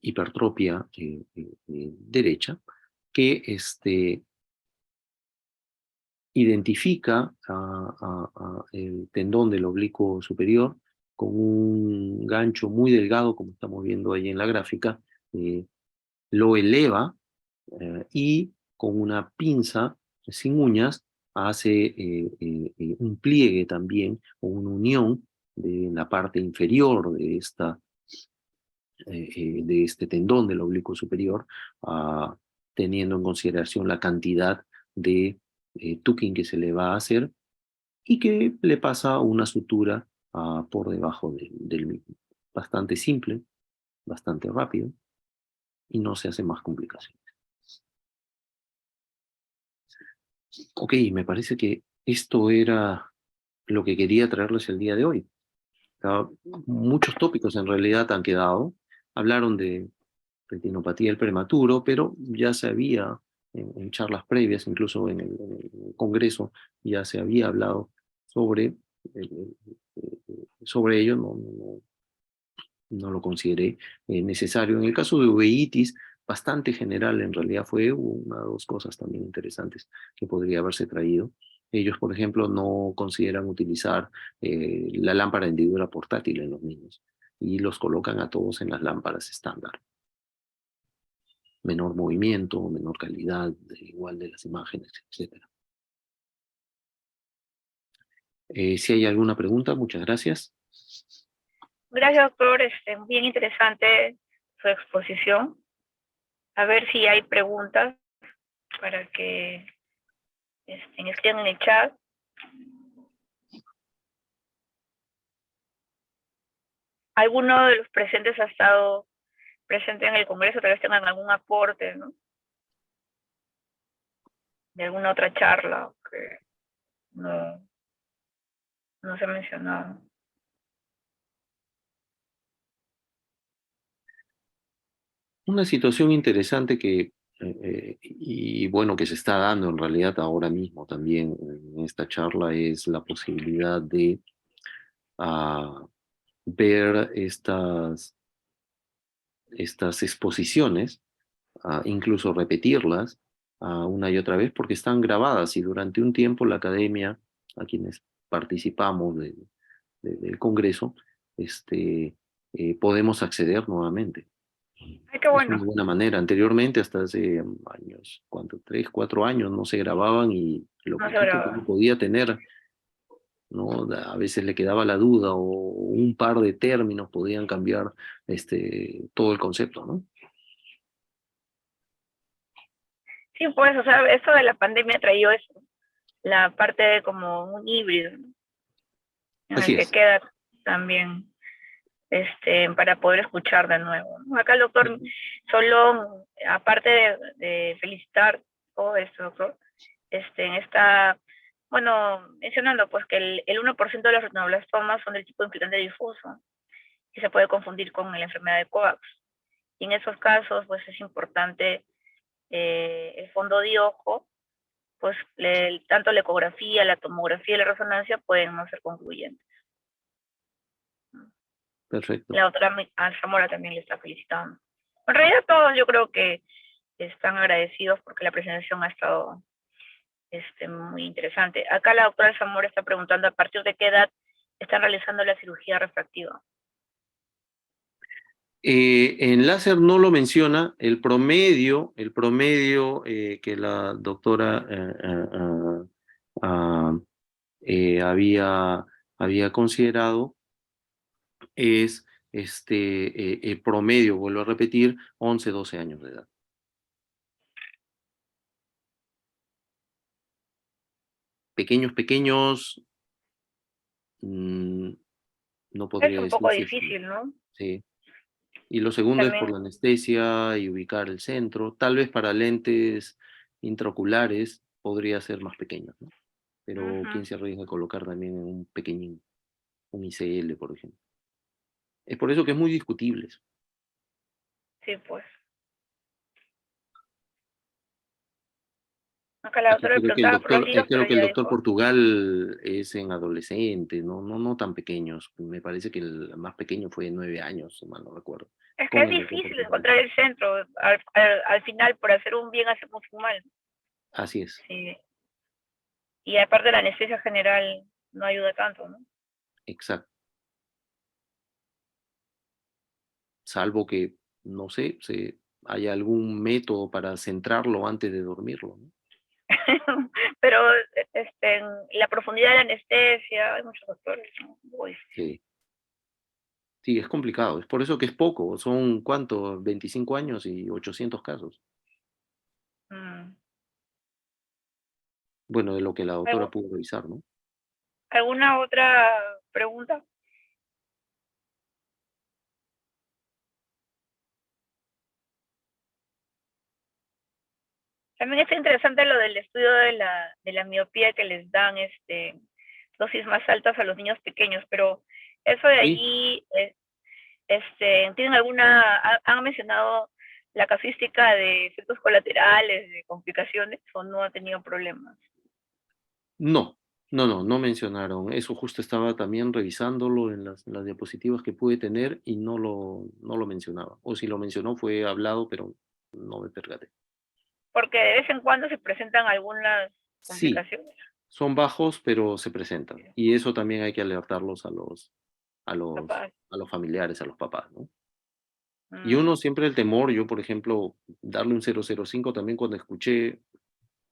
hipertrofia derecha, que identifica el tendón del oblicuo superior con un gancho muy delgado, como estamos viendo ahí en la gráfica, lo eleva y con una pinza sin uñas hace un pliegue también, o una unión de la parte inferior de este tendón del oblicuo superior, teniendo en consideración la cantidad de tucking que se le va a hacer y que le pasa una sutura por debajo del mismo. Bastante simple, bastante rápido y no se hace más complicación. Ok, me parece que esto era lo que quería traerles el día de hoy. Muchos tópicos en realidad han quedado. Hablaron de retinopatía del prematuro, pero ya se había, en charlas previas, incluso en el Congreso, ya se había hablado sobre, sobre ello. No lo consideré necesario. En el caso de uveitis, bastante general, en realidad fue una o dos cosas también interesantes que podría haberse traído. Ellos, por ejemplo, no consideran utilizar la lámpara hendidura portátil en los niños y los colocan a todos en las lámparas estándar. Menor movimiento, menor calidad, igual de las imágenes, etc. Si hay alguna pregunta, muchas gracias. Gracias, doctor. Bien interesante su exposición. A ver si hay preguntas para que escriban en el chat. ¿Alguno de los presentes ha estado presente en el Congreso? Tal vez tengan algún aporte, ¿no? De alguna otra charla que no se ha mencionado. Una situación interesante y bueno, que se está dando en realidad ahora mismo también en esta charla es la posibilidad de ver estas exposiciones, incluso repetirlas una y otra vez, porque están grabadas y durante un tiempo la academia, a quienes participamos del Congreso, podemos acceder nuevamente. Ay, qué Es una bueno. buena manera. Anteriormente, hasta hace años, ¿cuánto? 3, 4 años no se grababan y lo No se poquito que graba. uno podía tener, ¿no? A veces le quedaba la duda o un par de términos podían cambiar todo el concepto, ¿no? Sí, pues, o sea, eso de la pandemia ha traído eso, la parte de como un híbrido, ¿no? En el Así que es. queda también para poder escuchar de nuevo, ¿no? Acá el doctor Solón, aparte de felicitar todo esto, doctor, está, bueno, mencionando pues que el 1% de los retinoblastomas son del tipo infiltrante difuso, que se puede confundir con la enfermedad de Coax. Y en esos casos, pues es importante el fondo de ojo, pues tanto la ecografía, la tomografía y la resonancia pueden no ser concluyentes. Perfecto. La doctora Zamora también le está felicitando. En realidad todos yo creo que están agradecidos porque la presentación ha estado muy interesante. Acá la doctora Zamora está preguntando a partir de qué edad están realizando la cirugía refractiva. En láser no lo menciona, el promedio que la doctora había considerado es promedio, vuelvo a repetir, 11, 12 años de edad. Pequeños, no Es podría un poco decir si difícil, ¿no? sí. Y lo segundo es por También, la anestesia y ubicar el centro. Tal vez para lentes intraoculares podría ser más pequeño, ¿no? Pero ¿quién se arriesga a colocar también en un pequeñín, un ICL, por ejemplo? Es por eso que es muy discutible eso. sí, pues. Acá la Es que doctora me preguntaba por los líos, pero creo que el ya doctor dijo. Portugal es en adolescente, no tan pequeños. Me parece que el más pequeño fue de 9 años, si mal no recuerdo, Es que con es el doctor difícil Portugal. encontrar el centro. Al final, por hacer un bien, hacemos un mal. Así es, Sí. Y aparte la anestesia general no ayuda tanto, ¿no? exacto. Salvo que, no sé, haya algún método para centrarlo antes de dormirlo, ¿no? Pero en la profundidad de la anestesia, hay muchos doctores, ¿no? Muy difícil. Sí, sí, es complicado. Es por eso que es poco. Son, ¿cuánto? 25 años y 800 casos. Mm. Bueno, de lo que la doctora ¿Algu- pudo revisar, ¿no? ¿Alguna otra pregunta? También está interesante lo del estudio de la miopía que les dan dosis más altas a los niños pequeños, pero eso de Sí. allí, ¿tienen han mencionado la casuística de efectos colaterales, de complicaciones, o no ha tenido problemas? No mencionaron. Eso justo estaba también revisándolo en las diapositivas que pude tener y no lo mencionaba. O si lo mencionó fue hablado, pero no me percaté. Porque de vez en cuando se presentan algunas Sí, complicaciones. son bajos, pero se presentan. Y eso también hay que alertarlos Capaz. a los familiares, a los papás, ¿no? Y uno Mm. siempre el temor, yo por ejemplo, darle un 005 también cuando escuché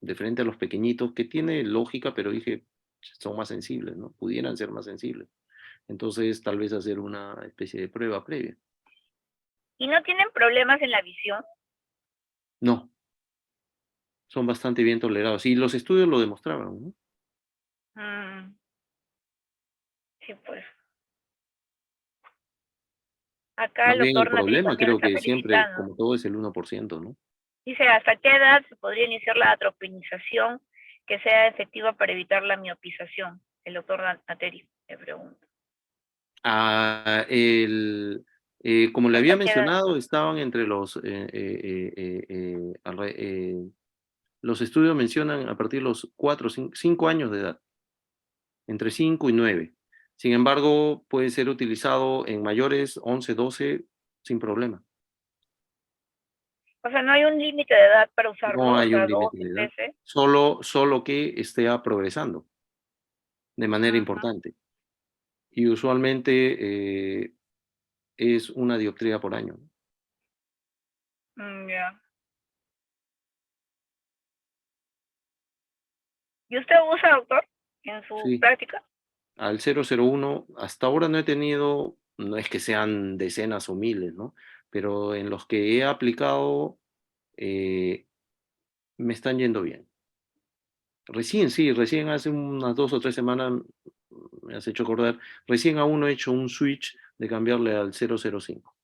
de frente a los pequeñitos, que tiene lógica, pero dije, son más sensibles, ¿no? Pudieran ser más sensibles. Entonces, tal vez hacer una especie de prueba previa. ¿Y no tienen problemas en la visión? No, son bastante bien tolerados. Y los estudios lo demostraban, ¿no? Mm. Sí, pues. Acá Más el bien el doctor Nateri problema también lo creo está que siempre, felicitando. como todo, es el 1%, ¿no? Dice, ¿hasta qué edad se podría iniciar la atropinización que sea efectiva para evitar la miopización? El doctor Nateri le pregunta. Ah, como le había ¿Hasta qué edad? mencionado, estaban entre los estudios mencionan a partir de los 4, 5 años de edad, entre 5 y 9. Sin embargo, puede ser utilizado en mayores 11, 12 sin problema. O sea, no hay un límite de edad para No usarlo, o hay un sea, límite 12, de edad, 13. solo que esté progresando de manera Ajá. importante. Y usualmente es una dioptría por año. Ya. ¿Y usted usa, doctor, en su Sí, práctica? al 001 hasta ahora no he tenido, no es que sean decenas o miles, ¿no? Pero en los que he aplicado eh, me están yendo bien. Recién, sí, recién hace unas 2 o 3 semanas me has hecho acordar, recién a uno he hecho un switch de cambiarle al 005,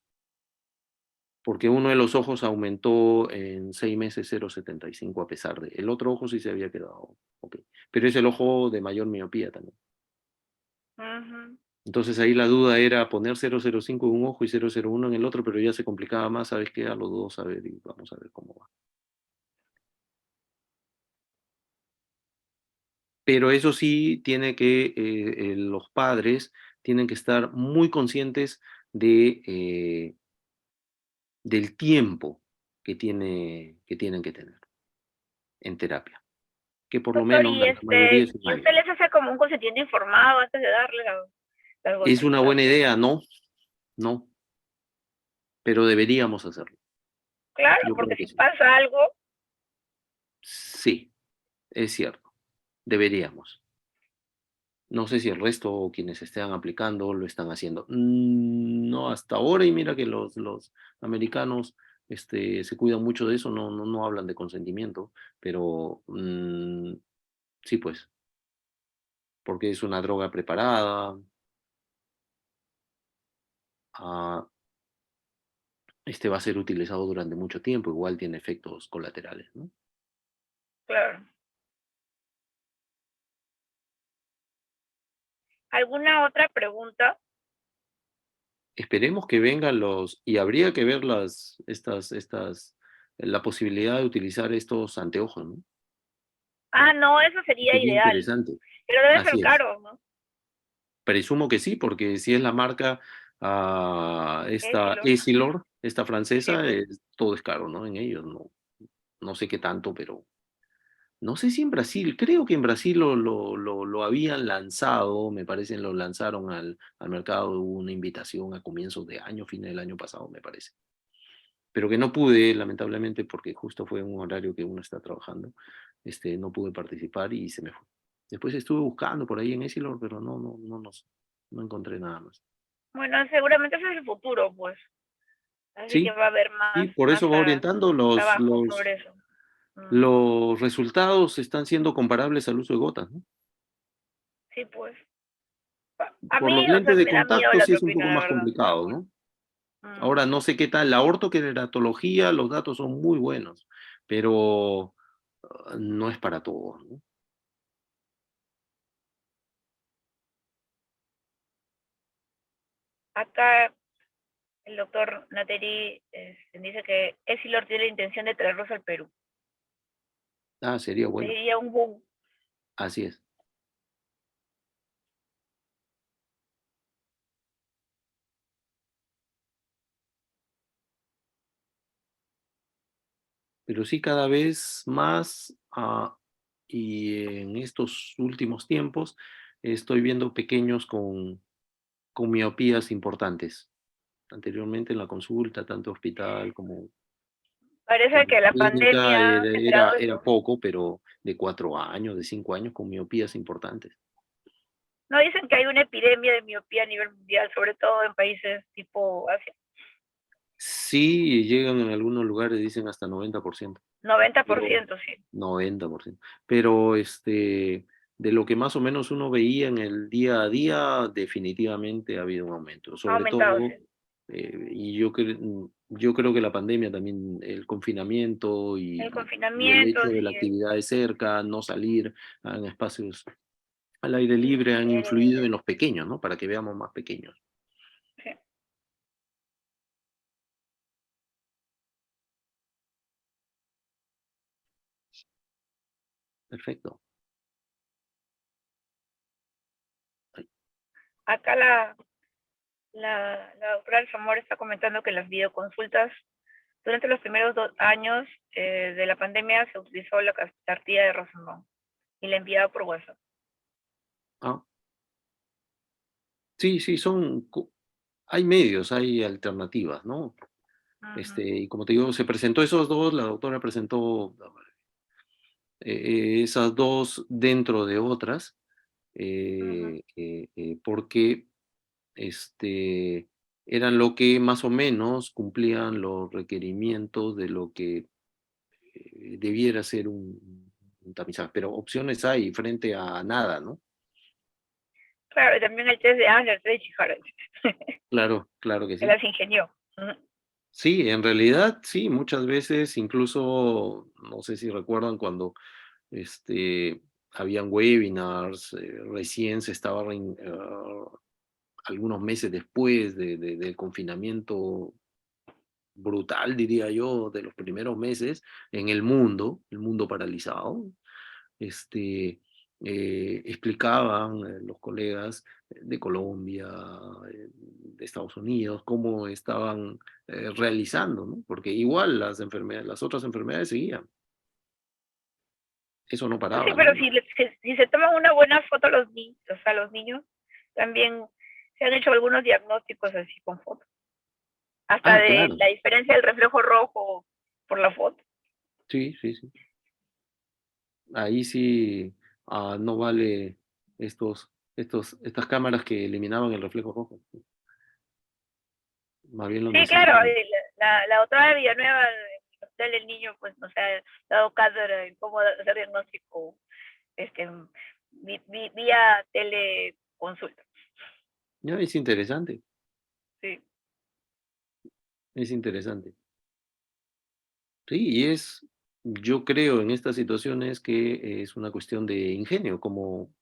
porque uno de los ojos aumentó en 6 meses 0,75 a pesar de, el otro ojo sí se había quedado, ok, pero es el ojo de mayor miopía también. Ujú. Entonces ahí la duda era poner 0,05 en un ojo y 0,01 en el otro, pero ya se complicaba más, ¿sabes qué? A los dos, a ver, y vamos a ver cómo va. Pero eso sí, los padres tienen que estar muy conscientes del tiempo que tienen que tener en terapia, que por lo Doctor, menos la mayoría es un ¿y año. usted les hace como un consentimiento informado antes de darle las ¿Es una gotitas? buena idea? No, no, pero deberíamos hacerlo. Claro, Yo porque creo que si sí. pasa algo, Sí, es cierto, deberíamos. No sé si el resto o quienes estén aplicando lo están haciendo. No, hasta ahora, y mira que los americanos se cuidan mucho de eso, no hablan de consentimiento, pero sí, pues, porque es una droga preparada, ah, va a ser utilizado durante mucho tiempo, igual tiene efectos colaterales, ¿no? claro. ¿Alguna otra pregunta? Esperemos que vengan y habría que ver la posibilidad de utilizar estos anteojos, ¿no? Ah, no, eso sería Sería ideal, interesante. pero debe ser Así es. caro, ¿no? Presumo que sí, porque si es la marca, esta Essilor, Essilor, esta sí, francesa, pues. todo es caro, ¿no? En ellos, no sé qué tanto, pero no sé si en Brasil, creo que en Brasil lo habían lanzado, me parece, lo lanzaron al mercado, hubo una invitación a comienzos de año, fin del año pasado, me parece. Pero que no pude, lamentablemente, porque justo fue un horario que uno está trabajando, no pude participar y se me fue. Después estuve buscando por ahí en Essilor, pero no encontré nada más. Bueno, seguramente ese es el futuro, pues. Así que Sí, va a haber sí, más, por eso va orientando trabajo sobre eso. Mm, los resultados están siendo comparables al uso de gotas, ¿no? sí, pues. A Por mí, los o sea, lentes de me da miedo contacto la sí es un poco atropina, la más verdad. complicado, ¿no? Mm. Ahora no sé qué tal, la ortoqueratología, los datos son muy buenos, pero no es para todos, ¿no? Acá el doctor Nateri dice que Essilor tiene la intención de traerlos al Perú. Ah, sería bueno, Sería un boom. así es. Pero sí cada vez más, y en estos últimos tiempos estoy viendo pequeños con miopías importantes. Anteriormente en la consulta, tanto hospital como Parece que la clínica, pandemia ha generado era eso. poco, pero de 4 años, de 5 años, con miopías importantes. No dicen que hay una epidemia de miopía a nivel mundial, sobre todo en países tipo Asia. Sí, llegan en algunos lugares, dicen hasta 90%, Noventa por pero ciento, sí. 90%. Pero de lo que más o menos uno veía en el día a día, definitivamente ha habido un aumento. Ha Sobre aumentado, sí. todo, y yo creo que la pandemia también, el confinamiento El y el confinamiento, hecho de la sí, actividad de cerca, no salir en espacios al aire libre han influido el- en los pequeños, ¿no? Para que veamos más pequeños. sí. Perfecto. Ay, Acá la doctora Alzamora está comentando que las videoconsultas durante los primeros 2 años de la pandemia se utilizó la cartilla de Rosenbaum y la enviaba por WhatsApp. ah, sí, sí, hay medios, hay alternativas, ¿no? Ujú, Y como te digo, se presentó esos dos, la doctora presentó esas dos dentro de otras, ujú. porque este, eran lo que más o menos cumplían los requerimientos de lo que debiera ser un tamizaje, pero opciones hay frente a nada, ¿no? Claro, y también el test de Asher, el test de Chihara, Claro, claro que que sí. las ingenió. Ujú, Sí, en realidad sí, muchas veces, incluso, no sé si recuerdan cuando habían webinars, recién se estaba, algunos meses después del confinamiento brutal, diría yo, de los primeros meses en el mundo paralizado, explicaban los colegas de Colombia, de Estados Unidos, cómo estaban realizando, ¿no? Porque igual las otras enfermedades seguían, eso no no, sí, paraba, pero ¿no? si se toman una buena foto a los niños, a los niños, también se han hecho algunos diagnósticos así con fotos. Hasta Ah, de claro, la diferencia del reflejo rojo por la foto. sí, sí, sí. Ahí sí, no vale estas cámaras que eliminaban el reflejo rojo, más bien lo Sí, claro, necesitaban. la doctora Villanueva del Hospital del Niño pues nos ha dado cátedra en cómo hacer diagnóstico este, vía teleconsulta. Ya, Sí. es interesante. Sí, y yo creo en estas situaciones que es una cuestión de ingenio, como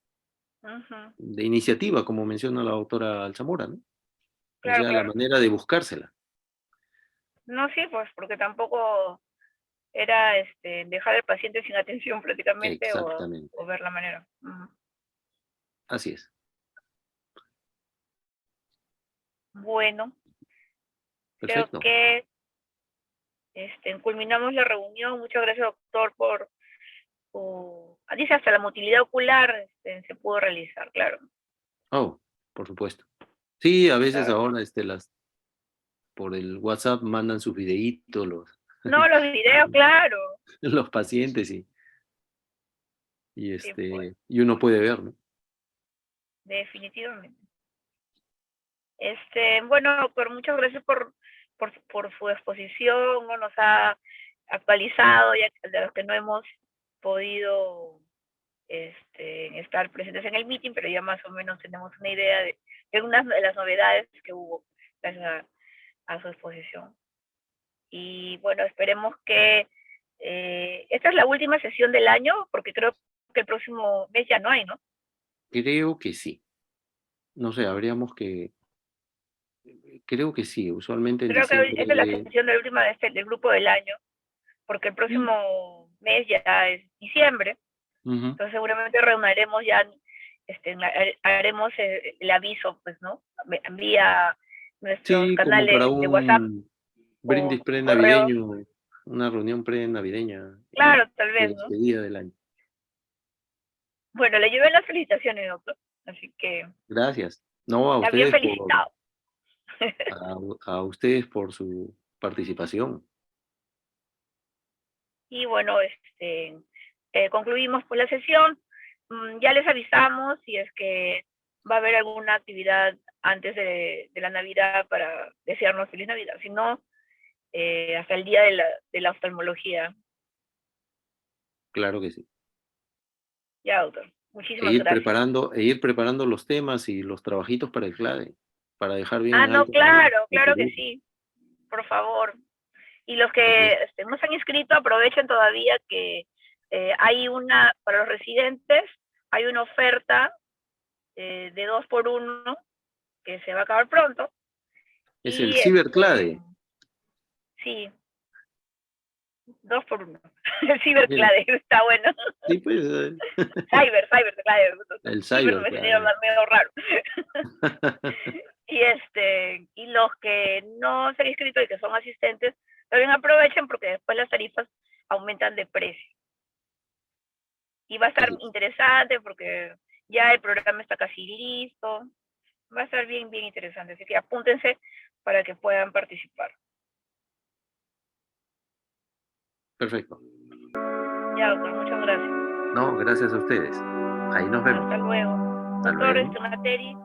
Ujú. de iniciativa, como menciona la doctora Alzamora, ¿no? O Claro, sea, la claro. manera de buscársela. No, sí, pues porque tampoco era dejar al paciente sin atención prácticamente Exactamente. o ver la manera. Ujú. Así es. Bueno, creo Perfecto. que culminamos la reunión. Muchas gracias, doctor, dice hasta la motilidad ocular se pudo realizar, claro. Oh, por supuesto. Sí, a veces Claro. ahora por el WhatsApp mandan sus videitos No, los videos, claro. los pacientes Sí, pues, y uno puede ver, ¿no? definitivamente. Bueno, doctor, muchas gracias por su exposición, ¿no? Nos ha actualizado, ya que de los que no hemos podido estar presentes en el meeting, pero ya más o menos tenemos una idea de algunas de las novedades que hubo gracias a su exposición. Y bueno, esperemos que esta es la última sesión del año, porque creo que el próximo mes ya no hay, ¿no? Creo que sí. No sé, creo que sí. Usualmente en Creo que esta es la diciembre. sesión de la última del grupo del año, porque el Mm, próximo mes ya es diciembre, ujú. entonces seguramente reuniremos ya, haremos el aviso, pues, ¿no? Vía nuestros Sí, como para canales de WhatsApp un brindis o correo. pre-navideño, una reunión pre-navideña y Claro, tal de vez, ¿no? despedida del año. Bueno, le llevé las felicitaciones, doctor, así que Gracias. No, está bien felicitado. a ustedes por su participación. Y bueno, concluimos por la sesión. Ya les avisamos si es que va a haber alguna actividad antes de la Navidad para desearnos feliz Navidad. Si no, hasta el día de la oftalmología. Claro que sí. Ya, doctor. Muchísimas gracias. E ir preparando los temas y los trabajitos para el CLADE, para dejar bien Ah, en no, alto claro, la claro que columna. sí. Por favor. Y los Así que es. no se han inscrito, aprovechen todavía que para los residentes, hay una oferta de 2 por 1 que se va a acabar pronto. Es el Y CiberCLADE. sí, 2 por 1. El Mira, ciberclade, está bueno. sí, pues, Cyberclade. el Ciber me sería CyberCLADE. medio raro. Y y los que no se han inscrito y que son asistentes, también aprovechen porque después las tarifas aumentan de precio. Y va a estar Así es. interesante porque ya el programa está casi listo. Va a estar bien, bien interesante. Así que apúntense para que puedan participar. Perfecto. Ya, doctor, muchas gracias. No, gracias a ustedes. Ahí nos vemos. Hasta luego. Hasta Doctor luego. Materi,